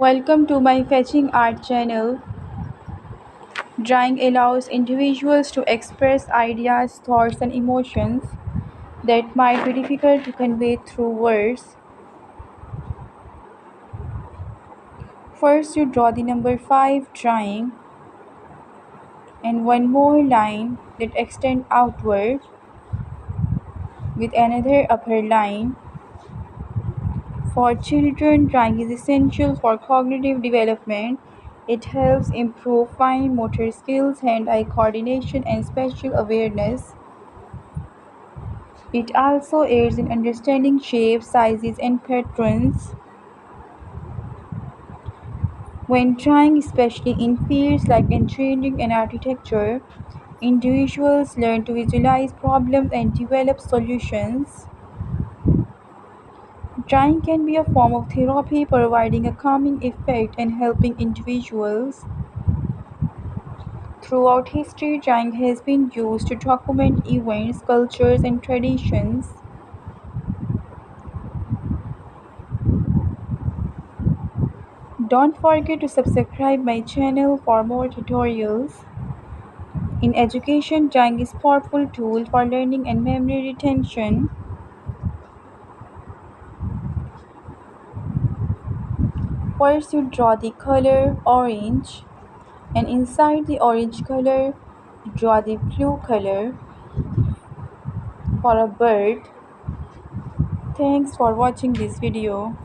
Welcome to my Fetching Art channel. Drawing allows individuals to express ideas, thoughts, and emotions that might be difficult to convey through words. First, you draw the number 5 drawing and one more line that extends outward with another upper line. For children, drawing is essential for cognitive development. It helps improve fine motor skills, hand-eye coordination, and spatial awareness. It also aids in understanding shapes, sizes, and patterns. When drawing, especially in fields like engineering and architecture, individuals learn to visualize problems and develop solutions. Drawing can be a form of therapy, providing a calming effect and helping individuals. Throughout history, drawing has been used to document events, cultures, and traditions. Don't forget to subscribe my channel for more tutorials. In education, drawing is a powerful tool for learning and memory retention. First, you draw the color orange, and inside the orange color, you draw the blue color for a bird. Thanks for watching this video.